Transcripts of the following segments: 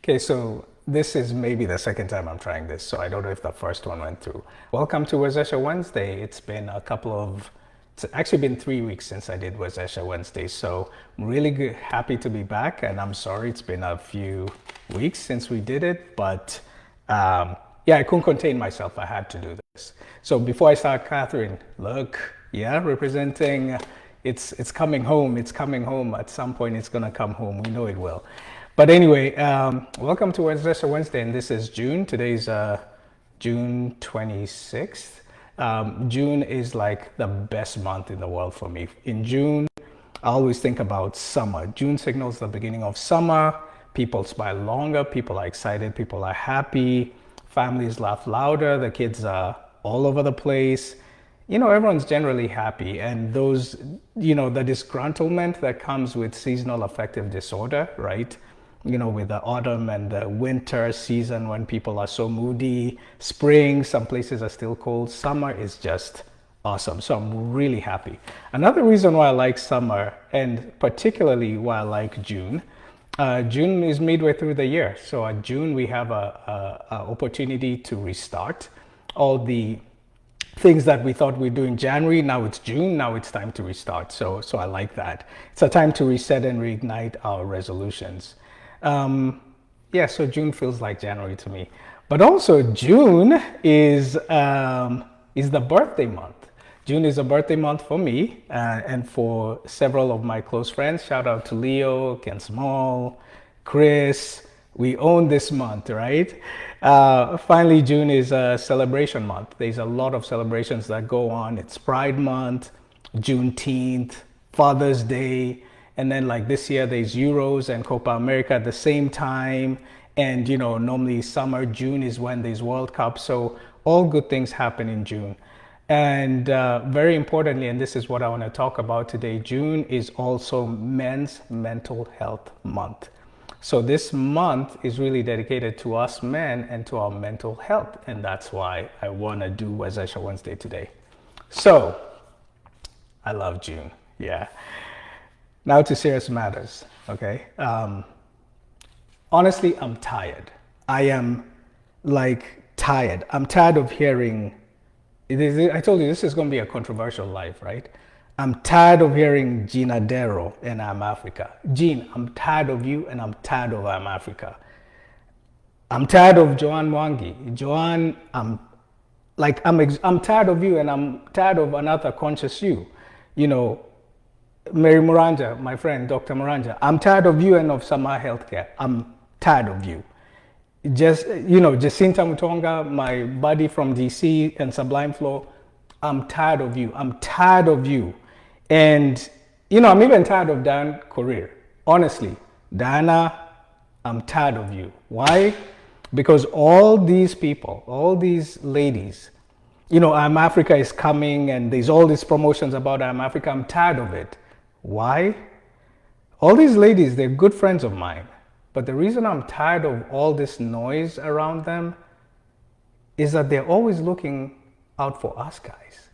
Okay, so this is maybe the second time I'm trying this, so I don't know if the first one went through. Welcome to Wezesha Wednesday. It's actually been 3 weeks since I did Wezesha Wednesday, so I'm really happy to be back, and I'm sorry it's been a few weeks since we did it, but yeah, I couldn't contain myself. I had to do this. So before I start, Catherine, look, yeah, representing, it's coming home. It's coming home. At some point, it's gonna come home. We know it will. But anyway, welcome to Wezesha Wednesday, and this is June. Today's June 26th. June is like the best month in the world for me. In June, I always think about summer. June signals the beginning of summer. People smile longer, people are excited, people are happy, families laugh louder, the kids are all over the place. You know, everyone's generally happy. And those, the disgruntlement that comes with seasonal affective disorder, right? You know, with the autumn and the winter season when people are so moody, spring, some places are still cold, summer is just awesome. So I'm really happy. Another reason why I like summer, and particularly why I like June, June is midway through the year. So at June, we have a opportunity to restart all the things that we thought we'd do in January. Now it's June, now it's time to restart. So I like that. It's a time to reset and reignite our resolutions. Yeah, so June feels like January to me. But also June is the birthday month. June is a birthday month for me and for several of my close friends. Shout out to Leo, Ken Small, Chris. We own this month, right? Finally, June is a celebration month. There's a lot of celebrations that go on. It's Pride Month, Juneteenth, Father's Day, and then like this year, there's Euros and Copa America at the same time. And, normally summer, June is when there's World Cup. So all good things happen in June. And very importantly, and this is what I want to talk about today, June is also Men's Mental Health Month. So this month is really dedicated to us men and to our mental health. And that's why I want to do Wezesha Wednesday today. So I love June. Yeah. Now to serious matters, okay? Honestly, I'm tired. I am tired. I'm tired of hearing, I told you this is going to be a controversial life, right? I'm tired of hearing Gina Darrow and I'm Africa. Jean, I'm tired of you and I'm tired of I'm Africa. I'm tired of Joanne Mwangi. Joanne, I'm tired of you and I'm tired of another conscious you. Mary Muranja, my friend, Dr. Muranja, I'm tired of you and of Sama Healthcare. I'm tired of you. Jacinta Mutonga, my buddy from DC and Sublime Flow, I'm tired of you. I'm tired of you. And, I'm even tired of Dan Korir. Honestly, Diana, I'm tired of you. Why? Because all these people, all these ladies, I'm Africa is coming and there's all these promotions about I'm Africa. I'm tired of it. Why? All these ladies, they're good friends of mine. But the reason I'm tired of all this noise around them is that they're always looking out for us guys.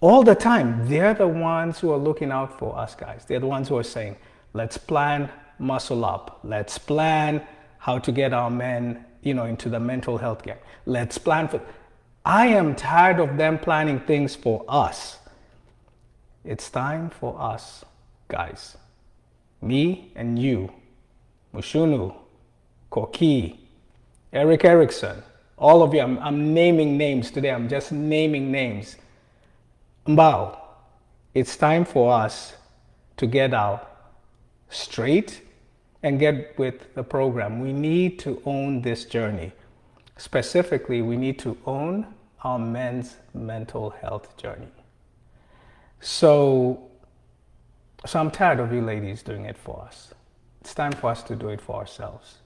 All the time, they're the ones who are looking out for us guys. They're the ones who are saying, let's plan muscle up. Let's plan how to get our men, into the mental health game. Let's plan for... I am tired of them planning things for us. It's time for us, guys. Me and you, Mushunu, Koki, Eric Erickson, all of you, I'm naming names today. I'm just naming names. F.U.M.B.L.E. It's time for us to get out straight and get with the program. We need to own this journey. Specifically, we need to own our men's mental health journey. So I'm tired of you ladies doing it for us. It's time for us to do it for ourselves.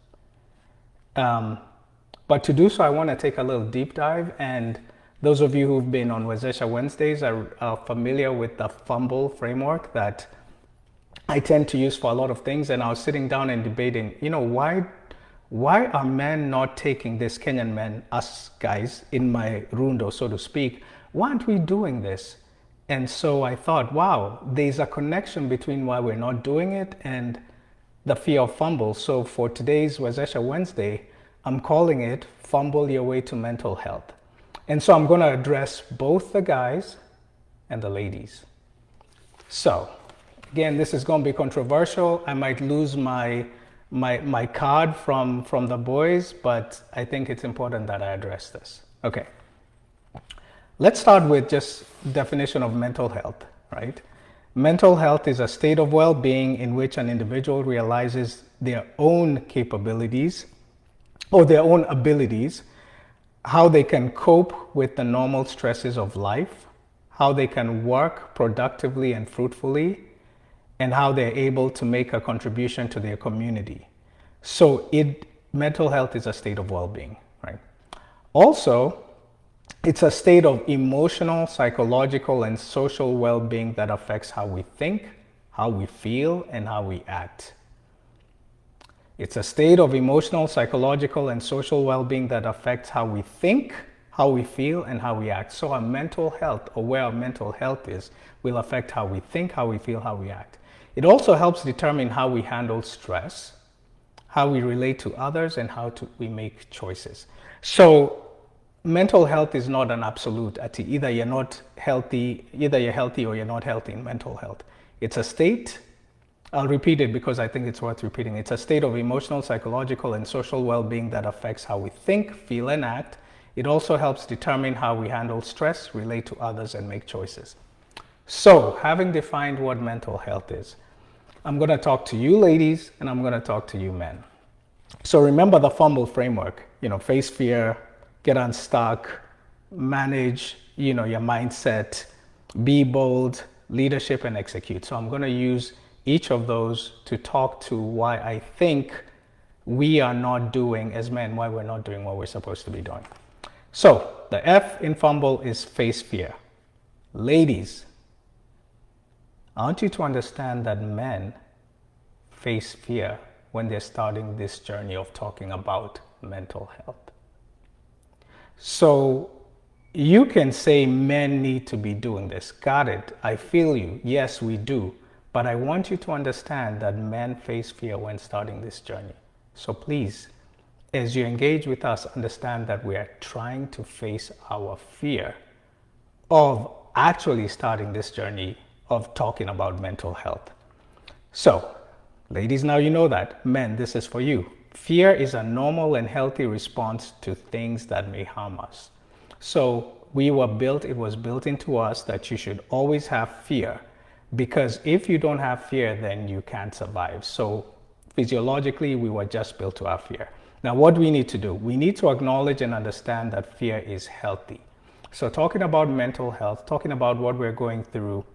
But to do so, I want to take a little deep dive. And those of you who've been on Wezesha Wednesdays are familiar with the FUMBLE framework that I tend to use for a lot of things. And I was sitting down and debating, why are men not taking this, Kenyan men, us guys in my rundo, so to speak, why aren't we doing this? And so I thought, wow, there's a connection between why we're not doing it and the fear of fumble. So for today's Wezesha Wednesday, I'm calling it Fumble Your Way to Mental Health. And so I'm going to address both the guys and the ladies. So again, this is going to be controversial. I might lose my card from the boys, but I think it's important that I address this. Okay. Let's start with just definition of mental health, right? Mental health is a state of well-being in which an individual realizes their own capabilities or their own abilities, how they can cope with the normal stresses of life, how they can work productively and fruitfully, and how they're able to make a contribution to their community. So mental health is a state of well-being, right? Also, it's a state of emotional, psychological, and social well-being that affects how we think, how we feel, and how we act. It's a state of emotional, psychological, and social well-being that affects how we think, how we feel, and how we act. So our mental health, or where our mental health is, will affect how we think, how we feel, how we act. It also helps determine how we handle stress, how we relate to others, and how we make choices. So mental health is not an absolute. Either you're not healthy, either you're healthy or you're not healthy in mental health. It's a state. I'll repeat it because I think it's worth repeating. It's a state of emotional, psychological, and social well-being that affects how we think, feel, and act. It also helps determine how we handle stress, relate to others, and make choices. So, having defined what mental health is, I'm going to talk to you ladies and I'm going to talk to you men. So remember the FUMBLE framework, face fear, get unstuck, manage, your mindset, be bold, leadership, and execute. So I'm going to use each of those to talk to why I think we are not doing, as men, why we're not doing what we're supposed to be doing. So the F in FUMBLE is face fear. Ladies, I want you to understand that men face fear when they're starting this journey of talking about mental health. So you can say men need to be doing this. Got it. I feel you. Yes, we do. But I want you to understand that men face fear when starting this journey. So please, as you engage with us, understand that we are trying to face our fear of actually starting this journey of talking about mental health. So, ladies, now you know that. Men, this is for you. Fear is a normal and healthy response to things that may harm us. So it was built into us that you should always have fear, because if you don't have fear, then you can't survive. So physiologically, we were just built to have fear. Now, what we need to do, we need to acknowledge and understand that fear is healthy. So talking about mental health, talking about what we're going through,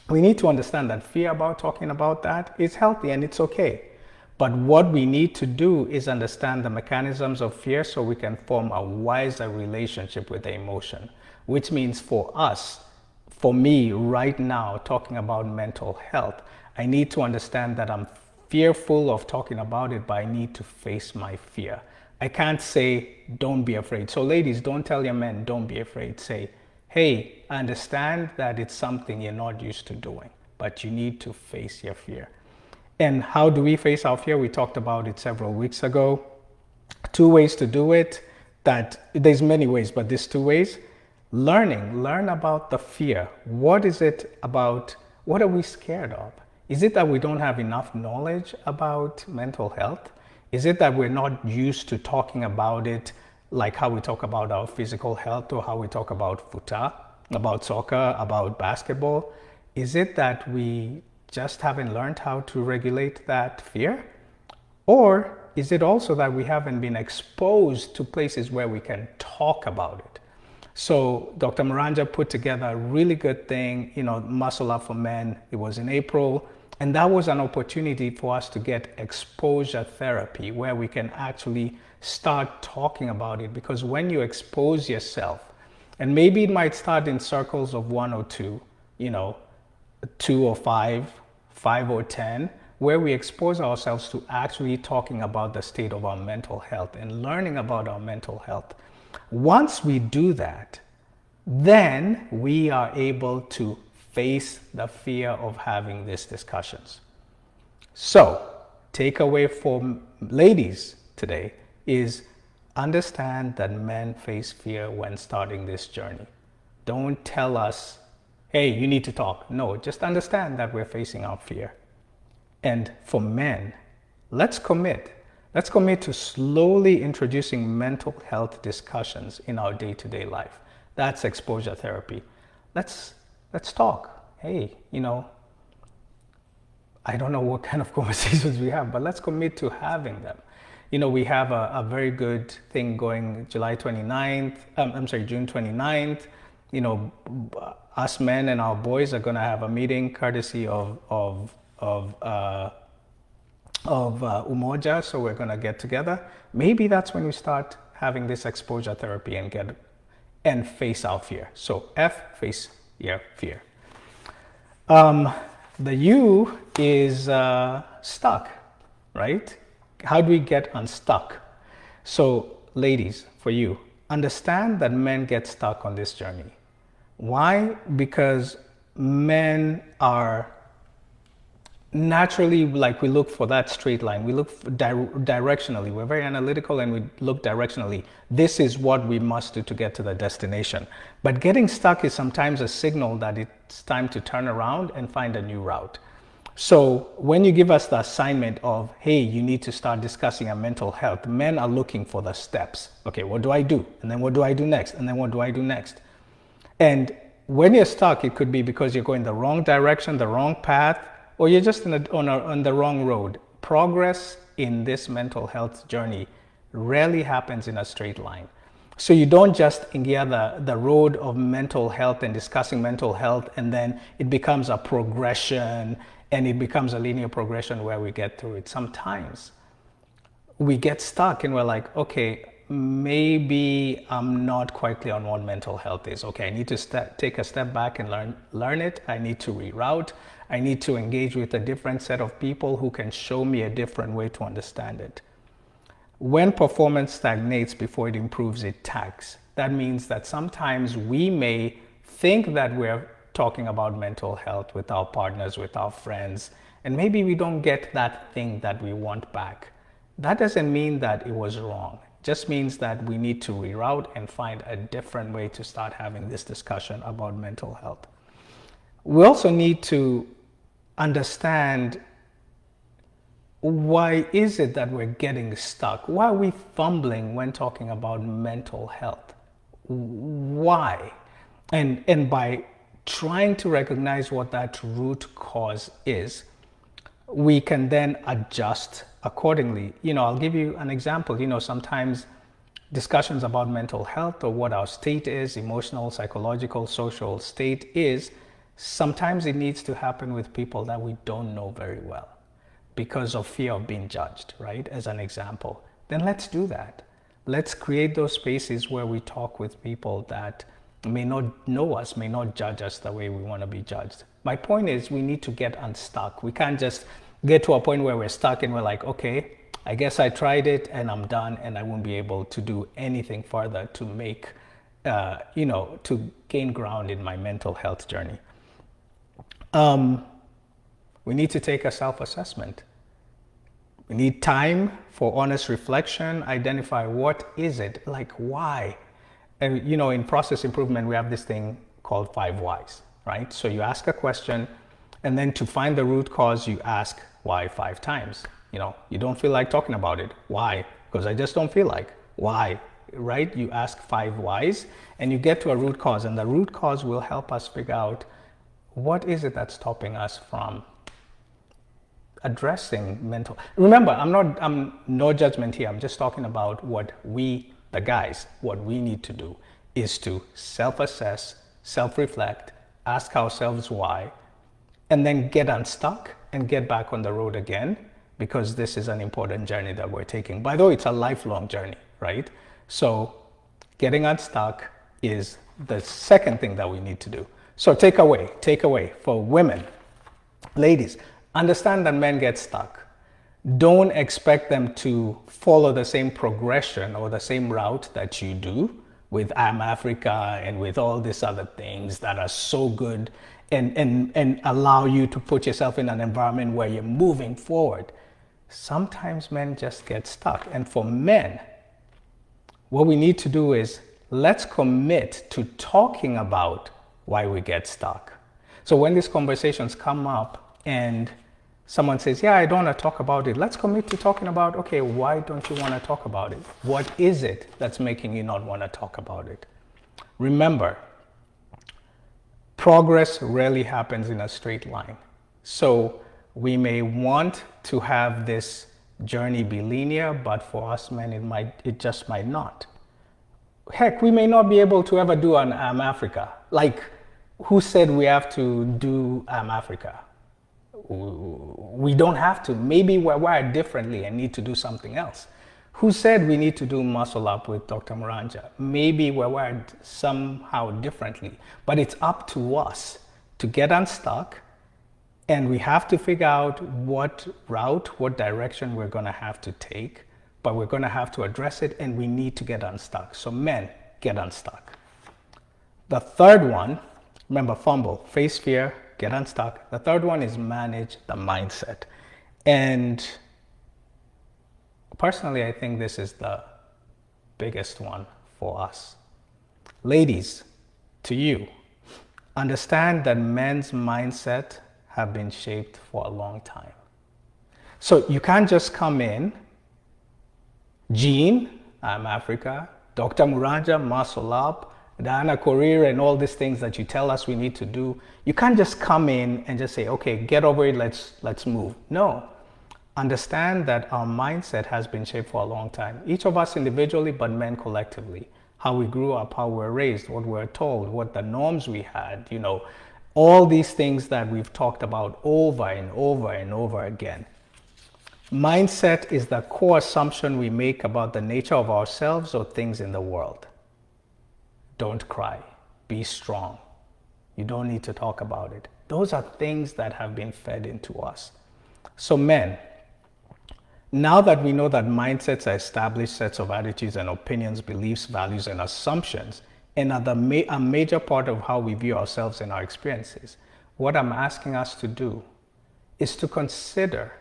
we need to understand that fear about talking about that is healthy and it's okay. But what we need to do is understand the mechanisms of fear so we can form a wiser relationship with the emotion, which means for me right now, talking about mental health, I need to understand that I'm fearful of talking about it, but I need to face my fear. I can't say, don't be afraid. So ladies, don't tell your men, don't be afraid. Say, hey, I understand that it's something you're not used to doing, but you need to face your fear. And how do we face our fear? We talked about it several weeks ago. 2 ways to do it. There's many ways, but there's 2 ways. Learn about the fear. What is it about? What are we scared of? Is it that we don't have enough knowledge about mental health? Is it that we're not used to talking about it like how we talk about our physical health or how we talk about futa, about soccer, about basketball? Is it that we just haven't learned how to regulate that fear? Or is it also that we haven't been exposed to places where we can talk about it? So Dr. Maranja put together a really good thing, Muscle Up for Men. It was in April. And that was an opportunity for us to get exposure therapy where we can actually start talking about it. Because when you expose yourself, and maybe it might start in circles of 1 or 2, 2 or 5 or 10, where we expose ourselves to actually talking about the state of our mental health and learning about our mental health. Once we do that, then we are able to face the fear of having these discussions. So takeaway for ladies today is understand that men face fear when starting this journey. Don't tell us, hey, you need to talk. No, just understand that we're facing our fear. And for men, let's commit. Let's commit to slowly introducing mental health discussions in our day-to-day life. That's exposure therapy. Let's talk. Hey, I don't know what kind of conversations we have, but let's commit to having them. We have a very good thing going June 29th. Us men and our boys are going to have a meeting courtesy of Umoja, so we're going to get together. Maybe that's when we start having this exposure therapy and face our fear. So F, face your fear. The U is stuck, right? How do we get unstuck? So ladies, for you, understand that men get stuck on this journey. Why? Because men are naturally, we look for that straight line. We look directionally. We're very analytical and we look directionally. This is what we must do to get to the destination. But getting stuck is sometimes a signal that it's time to turn around and find a new route. So when you give us the assignment of, hey, you need to start discussing our mental health, men are looking for the steps. Okay, what do I do? And then what do I do next? And then what do I do next? And when you're stuck, it could be because you're going the wrong direction, the wrong path, or you're just on the wrong road. Progress in this mental health journey rarely happens in a straight line. So you don't just gear the road of mental health and discussing mental health, and then it becomes a progression and it becomes a linear progression where we get through it. Sometimes we get stuck and we're like, okay, maybe I'm not quite clear on what mental health is. Okay, I need to take a step back and learn it. I need to reroute. I need to engage with a different set of people who can show me a different way to understand it. When performance stagnates before it improves, it tags. That means that sometimes we may think that we're talking about mental health with our partners, with our friends, and maybe we don't get that thing that we want back. That doesn't mean that it was wrong. It just means that we need to reroute and find a different way to start having this discussion about mental health. We also need to understand, why is it that we're getting stuck? Why are we fumbling when talking about mental health? Why? And by trying to recognize what that root cause is, we can then adjust accordingly. I'll give you an example. Sometimes discussions about mental health or what our state is, emotional, psychological, social state is, sometimes it needs to happen with people that we don't know very well because of fear of being judged, right? As an example. Then let's do that. Let's create those spaces where we talk with people that may not know us, may not judge us the way we want to be judged. My point is, we need to get unstuck. We can't just get to a point where we're stuck and we're like, okay, I guess I tried it and I'm done and I won't be able to do anything further to make, to gain ground in my mental health journey. We need to take a self-assessment. We need time for honest reflection, identify what is it, like why. And in process improvement, we have this thing called 5 whys, right? So you ask a question, and then to find the root cause, you ask why 5 times. You don't feel like talking about it. Why? Because I just don't feel like. Why? Right? You ask 5 whys, and you get to a root cause, and the root cause will help us figure out what is it that's stopping us from addressing mental. Remember, I'm no judgment here. I'm just talking about what we, the guys, what we need to do is to self-assess, self-reflect, ask ourselves why, and then get unstuck and get back on the road again, because this is an important journey that we're taking. By the way, it's a lifelong journey, right? So getting unstuck is the second thing that we need to do. So takeaway for women, ladies, understand that men get stuck. Don't expect them to follow the same progression or the same route that you do with Africa and with all these other things that are so good and allow you to put yourself in an environment where you're moving forward. Sometimes men just get stuck. And for men, what we need to do is let's commit to talking about why we get stuck. So when these conversations come up and someone says, yeah, I don't want to talk about it, let's commit to talking about, okay, why don't you want to talk about it? What is it that's making you not want to talk about it? Remember, progress rarely happens in a straight line. So we may want to have this journey be linear, but for us men, it just might not. Heck, we may not be able to ever do an Africa. Like, who said we have to do Africa? We don't have to. Maybe we're wired differently and need to do something else. Who said we need to do muscle up with Dr. Muranja? Maybe we're wired somehow differently, but it's up to us to get unstuck, and we have to figure out what route, what direction we're going to have to take, but we're going to have to address it, and we need to get unstuck. So men, get unstuck. The third one, remember FUMBLE, face fear, get unstuck. The third one is manage the mindset. And personally, I think this is the biggest one for us. Ladies, to you, understand that men's mindset have been shaped for a long time. So you can't just come in, Jean, I'm Africa, Dr. Muranja, muscle up, Diana Korir, and all these things that you tell us we need to do. You can't just come in and just say, okay, get over it, let's move. No. Understand that our mindset has been shaped for a long time. Each of us individually, but men collectively. How we grew up, how we were raised, what we were told, what the norms we had, all these things that we've talked about over and over and over again. Mindset is the core assumption we make about the nature of ourselves or things in the world. Don't cry. Be strong. You don't need to talk about it. Those are things that have been fed into us. So men, now that we know that mindsets are established sets of attitudes and opinions, beliefs, values, and assumptions, and are a major part of how we view ourselves and our experiences, what I'm asking us to do is to consider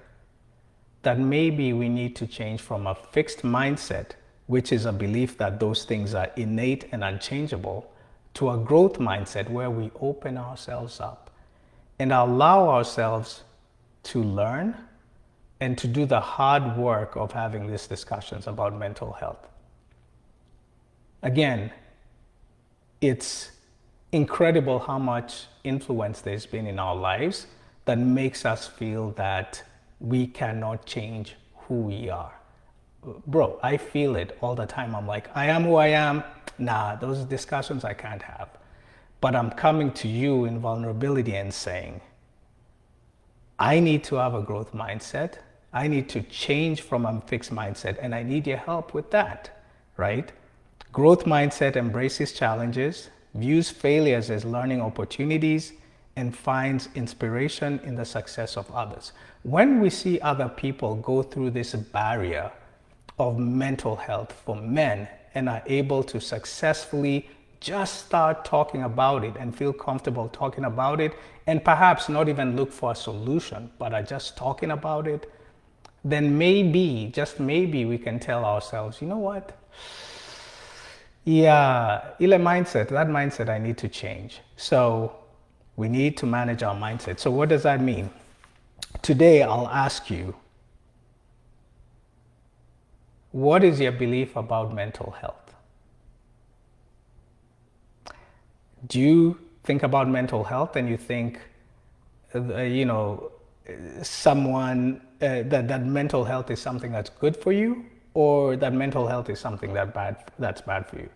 that maybe we need to change from a fixed mindset, which is a belief that those things are innate and unchangeable, to a growth mindset where we open ourselves up and allow ourselves to learn and to do the hard work of having these discussions about mental health. Again, it's incredible how much influence there's been in our lives that makes us feel that we cannot change who we are. Bro, I feel it all the time. I'm like, I am who I am. Nah, those discussions I can't have. But I'm coming to you in vulnerability and saying, I need to have a growth mindset. I need to change from a fixed mindset, and I need your help with that, right? Growth mindset embraces challenges, views failures as learning opportunities, and finds inspiration in the success of others. When we see other people go through this barrier of mental health for men and are able to successfully just start talking about it and feel comfortable talking about it, and perhaps not even look for a solution, but are just talking about it, then maybe, just maybe, we can tell ourselves, you know what? Yeah, that mindset I need to change. So we need to manage our mindset. So what does that mean? Today, I'll ask you, what is your belief about mental health? Do you think about mental health and you think, that mental health is something that's good for you, or that mental health is something that's bad for you?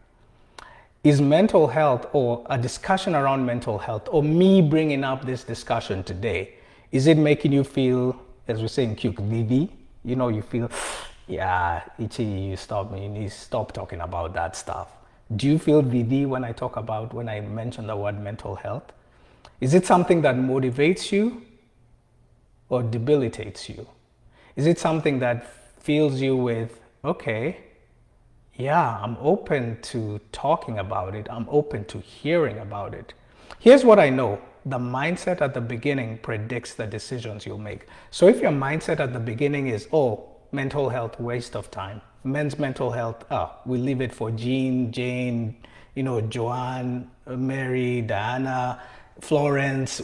Is mental health, or a discussion around mental health, or me bringing up this discussion today, is it making you feel, as we say in Q, vivi? You feel, yeah, Ichi, you need to stop talking about that stuff. Do you feel vivi when I mention the word mental health? Is it something that motivates you or debilitates you? Is it something that fills you with, okay, yeah, I'm open to talking about it. I'm open to hearing about it. Here's what I know. the mindset at the beginning predicts the decisions you'll make. So if your mindset at the beginning is, oh, mental health, waste of time. Men's mental health, we leave it for Jean, Jane, Joanne, Mary, Diana, Florence,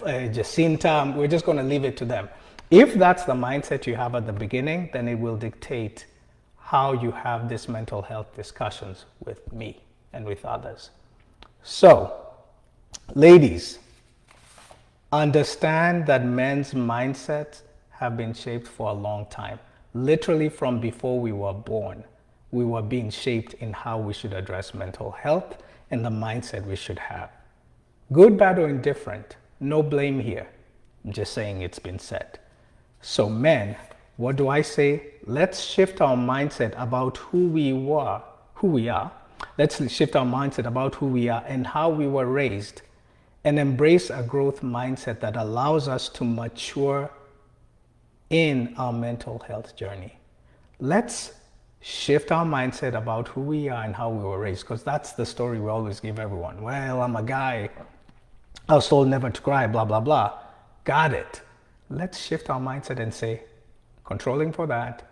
Jacinta. We're just going to leave it to them. If that's the mindset you have at the beginning, then it will dictate how you have these mental health discussions with me and with others. So, ladies, understand that men's mindsets have been shaped for a long time. Literally from before we were born, we were being shaped in how we should address mental health and the mindset we should have. Good, bad, or indifferent, no blame here. I'm just saying it's been said. So men, what do I say? Let's shift our mindset about who we are. Let's shift our mindset about who we are and how we were raised, and embrace a growth mindset that allows us to mature in our mental health journey. Let's shift our mindset about who we are and how we were raised, because that's the story we always give everyone. Well, I'm a guy, I was told never to cry, blah, blah, blah. Got it. Let's shift our mindset and say, controlling for that.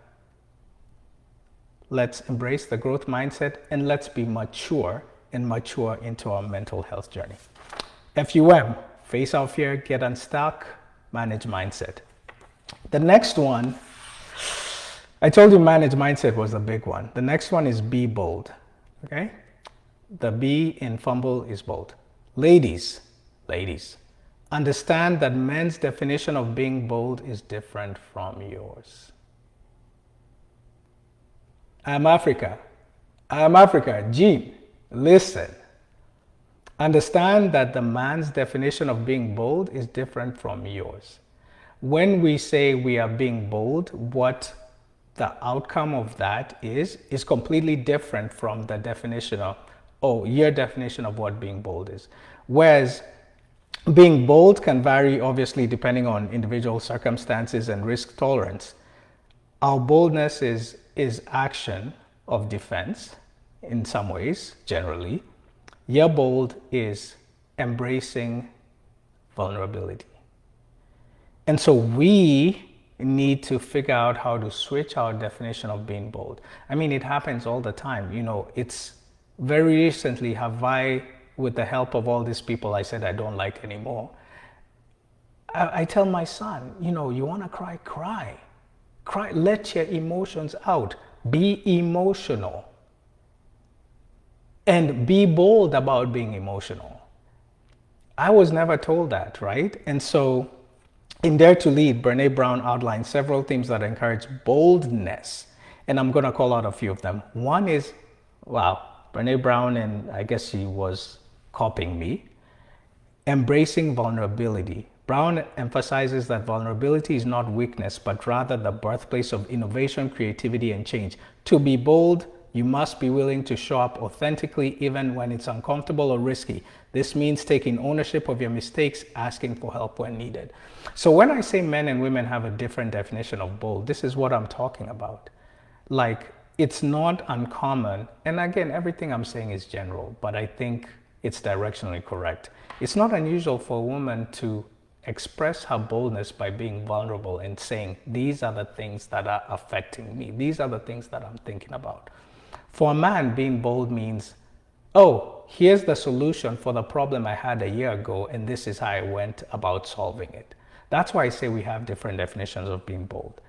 Let's embrace the growth mindset and let's be mature and mature into our mental health journey. FUM, face our fear, get unstuck, manage mindset. The next one, I told you manage mindset was a big one. The next one is be bold, okay? The B in FUMBLE is bold. Ladies, understand that men's definition of being bold is different from yours. I'm Africa. Jean, listen. Understand that the man's definition of being bold is different from yours. When we say we are being bold, what the outcome of that is completely different from the definition of, your definition of what being bold is. Whereas being bold can vary, obviously, depending on individual circumstances and risk tolerance. Our boldness is action of defense in some ways, generally. Your bold is embracing vulnerability. And so we need to figure out how to switch our definition of being bold. I mean, it happens all the time. It's very recently have I, with the help of all these people I said I don't like anymore, I tell my son, you want to cry, cry. Cry, let your emotions out. Be emotional. And be bold about being emotional. I was never told that, right? And so in Dare to Lead, Brené Brown outlined several themes that encourage boldness. And I'm going to call out a few of them. One is, Brené Brown, and I guess she was copying me, embracing vulnerability. Brown emphasizes that vulnerability is not weakness, but rather the birthplace of innovation, creativity, and change. To be bold, you must be willing to show up authentically even when it's uncomfortable or risky. This means taking ownership of your mistakes, asking for help when needed. So when I say men and women have a different definition of bold, this is what I'm talking about. Like, it's not uncommon, and again, everything I'm saying is general, but I think it's directionally correct. It's not unusual for a woman to express her boldness by being vulnerable and saying, these are the things that are affecting me. These are the things that I'm thinking about. For a man, being bold means, here's the solution for the problem I had a year ago, and this is how I went about solving it. That's why I say we have different definitions of being bold.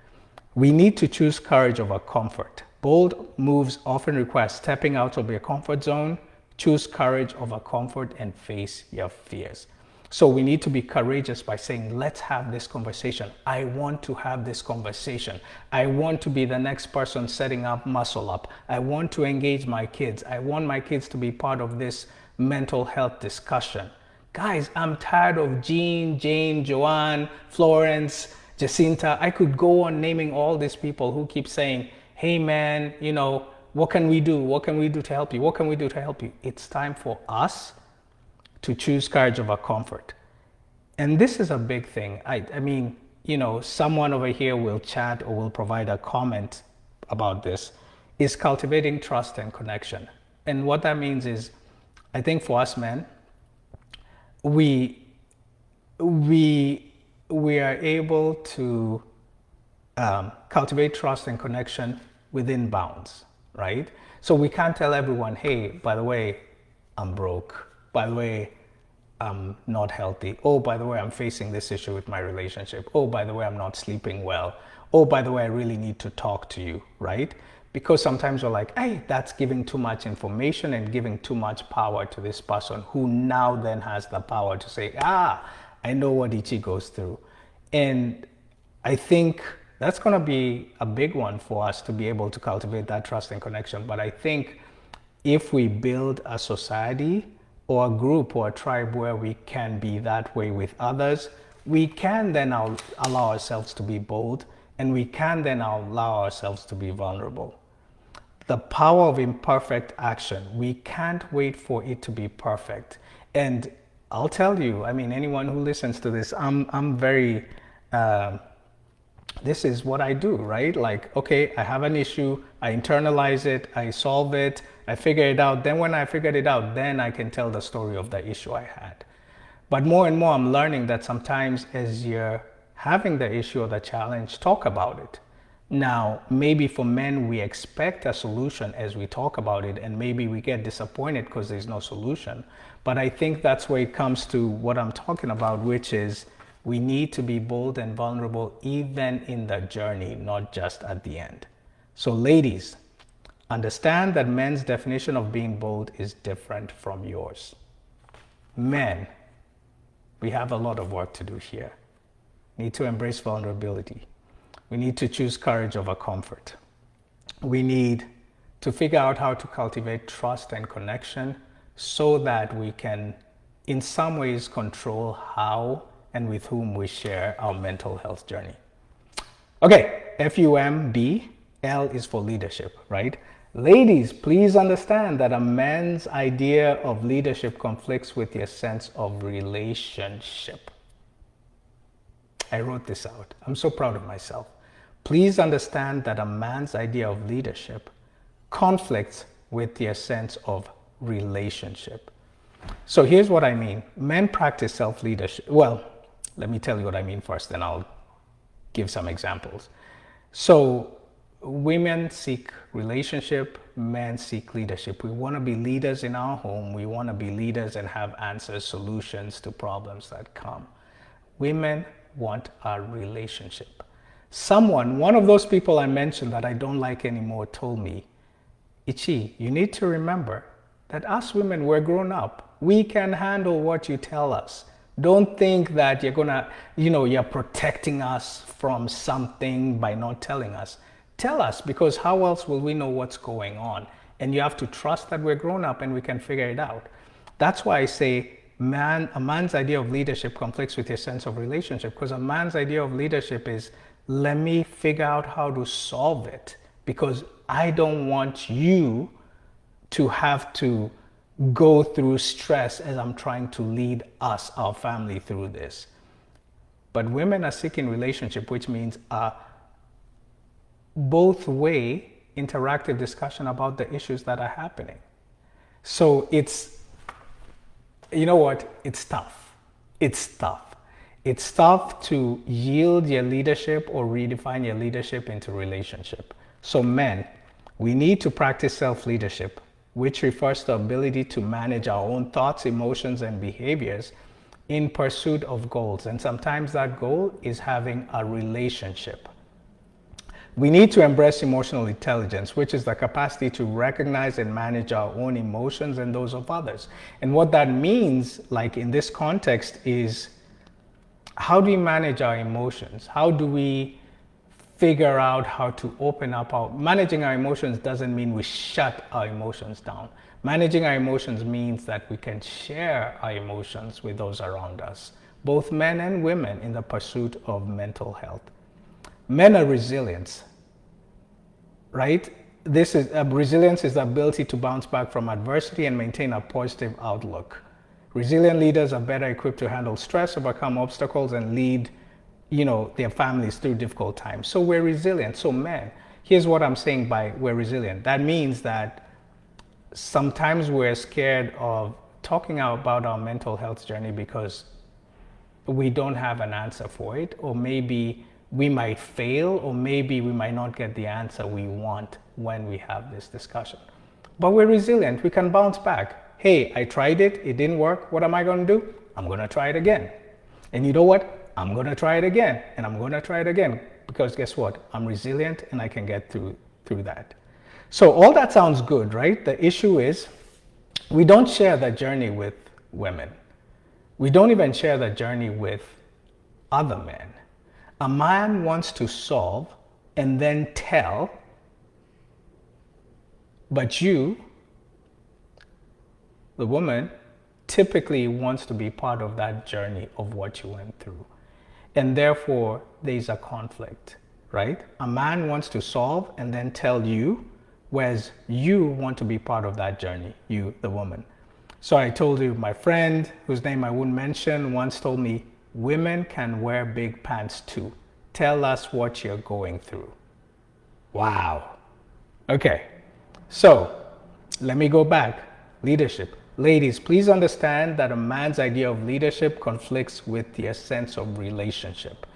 We need to choose courage over comfort. Bold moves often require stepping out of your comfort zone. Choose courage over comfort and face your fears. So we need to be courageous by saying, let's have this conversation. I want to have this conversation. I want to be the next person setting up Muscle Up. I want to engage my kids. I want my kids to be part of this mental health discussion. Guys, I'm tired of Jean, Jane, Joanne, Florence, Jacinta. I could go on naming all these people who keep saying, hey man, what can we do? What can we do to help you? What can we do to help you? It's time for us to choose courage over comfort. And this is a big thing. I mean, someone over here will chat or will provide a comment about this, is cultivating trust and connection. And what that means is, I think for us men, we we we are able to cultivate trust and connection within bounds, right? So we can't tell everyone, hey, by the way, I'm broke. By the way, I'm not healthy. Oh, by the way, I'm facing this issue with my relationship. Oh, by the way, I'm not sleeping well. Oh, by the way, I really need to talk to you, right? Because sometimes we're like, hey, that's giving too much information and giving too much power to this person who now then has the power to say, I know what Ichi goes through. And I think that's going to be a big one for us to be able to cultivate that trust and connection. But I think if we build a society or a group or a tribe where we can be that way with others, we can then allow ourselves to be bold, and we can then allow ourselves to be vulnerable. The power of imperfect action. We can't wait for it to be perfect. And I'll tell you, I mean, anyone who listens to this, I'm very, this is what I do, right? Like, okay, I have an issue, I internalize it, I solve it, I figure it out. Then when I figured it out, then I can tell the story of the issue I had. But more and more, I'm learning that sometimes as you're having the issue or the challenge, talk about it. Now, maybe for men, we expect a solution as we talk about it, and maybe we get disappointed because there's no solution. But I think that's where it comes to what I'm talking about, which is we need to be bold and vulnerable even in the journey, not just at the end. So, ladies, understand that men's definition of being bold is different from yours. Men, we have a lot of work to do here. Need to embrace vulnerability. We need to choose courage over comfort. We need to figure out how to cultivate trust and connection so that we can, in some ways, control how and with whom we share our mental health journey. Okay, F.U.M.B.L. is for leadership, right? Ladies, please understand that a man's idea of leadership conflicts with your sense of relationship. I wrote this out. I'm so proud of myself. Please understand that a man's idea of leadership conflicts with your sense of relationship. So here's what I mean. Men practice self-leadership. Well, let me tell you what I mean first, then I'll give some examples. So women seek relationship, men seek leadership. We want to be leaders in our home. We want to be leaders and have answers, solutions to problems that come. Women want a relationship. One of those people I mentioned that I don't like anymore told me, Ichi, you need to remember that us women, we're grown up. We can handle what you tell us. Don't think that you're protecting us from something by not telling us. Tell us, because how else will we know what's going on? And you have to trust that we're grown up and we can figure it out. That's why I say a man's idea of leadership conflicts with your sense of relationship, because a man's idea of leadership is, let me figure out how to solve it, because I don't want you to have to go through stress as I'm trying to lead us, our family, through this. But women are seeking relationship, which means a both way interactive discussion about the issues that are happening. So you know what? It's tough. It's tough. It's tough to yield your leadership or redefine your leadership into relationship. So men, we need to practice self-leadership, which refers to ability to manage our own thoughts, emotions, and behaviors in pursuit of goals. And sometimes that goal is having a relationship. We need to embrace emotional intelligence, which is the capacity to recognize and manage our own emotions and those of others. And what that means, like in this context, is how do we manage our emotions? How do we figure out how to open up managing our emotions doesn't mean we shut our emotions down. Managing our emotions means that we can share our emotions with those around us, both men and women, in the pursuit of mental health. Men are resilient, right? Resilience is the ability to bounce back from adversity and maintain a positive outlook. Resilient leaders are better equipped to handle stress, overcome obstacles, and lead, their families through difficult times. So we're resilient. So men, here's what I'm saying by we're resilient. That means that sometimes we're scared of talking about our mental health journey because we don't have an answer for it, or maybe we might fail, or maybe we might not get the answer we want when we have this discussion. But we're resilient. We can bounce back. Hey, I tried it. It didn't work. What am I going to do? I'm going to try it again. And you know what? I'm going to try it again. And I'm going to try it again. Because guess what? I'm resilient and I can get through that. So all that sounds good, right? The issue is we don't share that journey with women. We don't even share that journey with other men. A man wants to solve and then tell, but you, the woman, typically wants to be part of that journey of what you went through. And therefore, there's a conflict, right? A man wants to solve and then tell you, whereas you want to be part of that journey, you, the woman. So I told you, my friend, whose name I wouldn't mention, once told me, women can wear big pants too. Tell us what you're going through. Wow. Okay. So let me go back. Leadership. Ladies, please understand that a man's idea of leadership conflicts with their sense of relationship.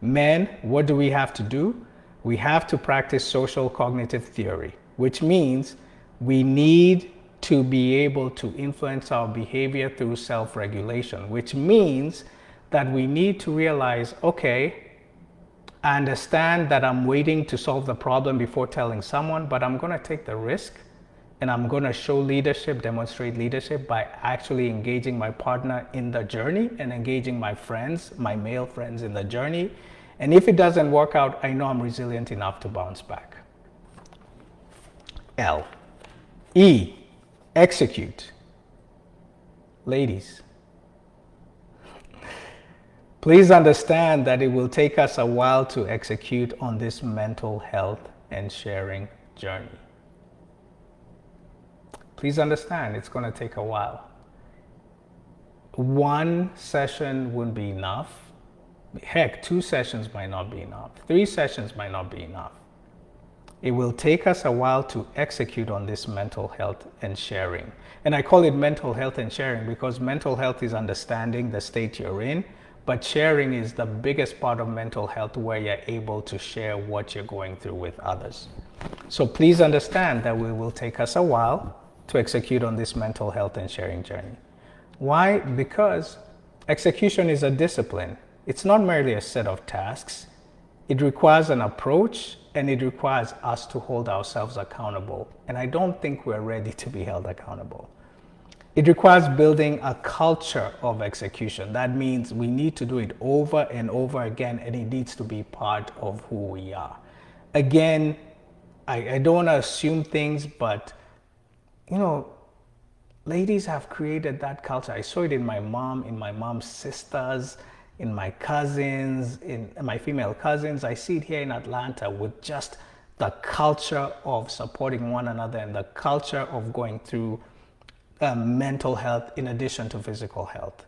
Men, what do we have to do? We have to practice social cognitive theory, which means we need to be able to influence our behavior through self-regulation, which means that we need to realize, okay, I understand that I'm waiting to solve the problem before telling someone, but I'm going to take the risk and I'm going to show leadership, demonstrate leadership by actually engaging my partner in the journey and engaging my friends, my male friends in the journey. And if it doesn't work out, I know I'm resilient enough to bounce back. L. E. Execute. Ladies, please understand that it will take us a while to execute on this mental health and sharing journey. Please understand it's going to take a while. One session wouldn't be enough. Heck, 2 sessions might not be enough. 3 sessions might not be enough. It will take us a while to execute on this mental health and sharing. And I call it mental health and sharing because mental health is understanding the state you're in, but sharing is the biggest part of mental health where you're able to share what you're going through with others. So please understand that it will take us a while to execute on this mental health and sharing journey. Why? Because execution is a discipline. It's not merely a set of tasks. It requires an approach and it requires us to hold ourselves accountable. And I don't think we're ready to be held accountable. It requires building a culture of execution. That means we need to do it over and over again, and it needs to be part of who we are. Again, I don't want to assume things, but you know, ladies have created that culture. I saw it in my mom, in my mom's sisters, in my cousins, in my female cousins. I see it here in Atlanta with just the culture of supporting one another and the culture of going through mental health in addition to physical health.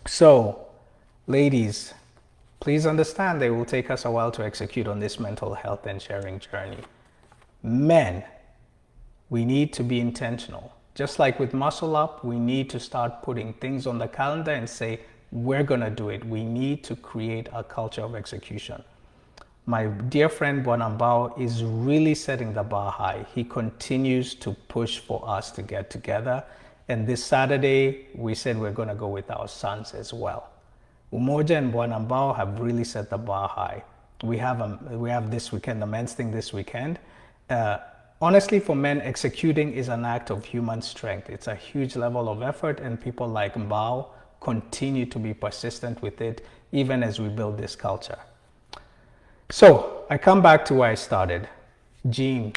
So, ladies, please understand that it will take us a while to execute on this mental health and sharing journey. Men, we need to be intentional. Just like with Muscle Up, we need to start putting things on the calendar and say, we're going to do it. We need to create a culture of execution. My dear friend F.U.M.B.L.E is really setting the bar high. He continues to push for us to get together. And this Saturday, we said we're going to go with our sons as well. Umoja and F.U.M.B.L.E have really set the bar high. We have this weekend, the men's thing this weekend. Honestly, for men, executing is an act of human strength. It's a huge level of effort, and people like F.U.M.B.L.E continue to be persistent with it, even as we build this culture. So I come back to where I started. Jean,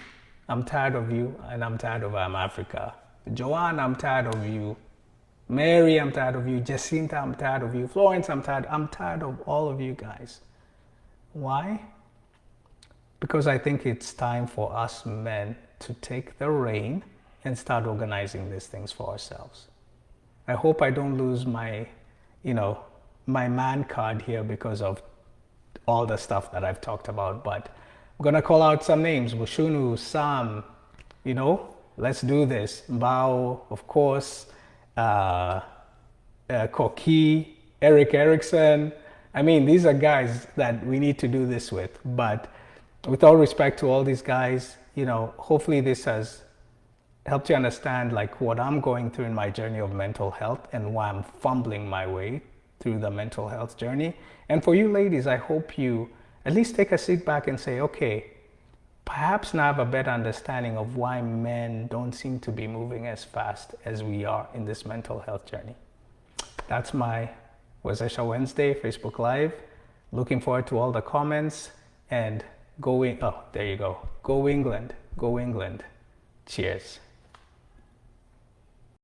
I'm tired of you, and I'm tired of Africa. Joanne, I'm tired of you. Mary, I'm tired of you. Jacinta, I'm tired of you. Florence, I'm tired. I'm tired of all of you guys. Why? Because I think it's time for us men to take the reign and start organizing these things for ourselves. I hope I don't lose my man card here because of all the stuff that I've talked about, but I'm gonna call out some names. Bushunu, Sam, let's do this. Bao, of course, Koki, Eric Erickson. I mean, these are guys that we need to do this with. But with all respect to all these guys, hopefully this has helped you understand like what I'm going through in my journey of mental health and why I'm fumbling my way through the mental health journey. And for you ladies, I hope you at least take a seat back and say, okay, perhaps now I have a better understanding of why men don't seem to be moving as fast as we are in this mental health journey. That's my Wezesha Wednesday Facebook Live. Looking forward to all the comments and there you go. Go England. Go England. Cheers.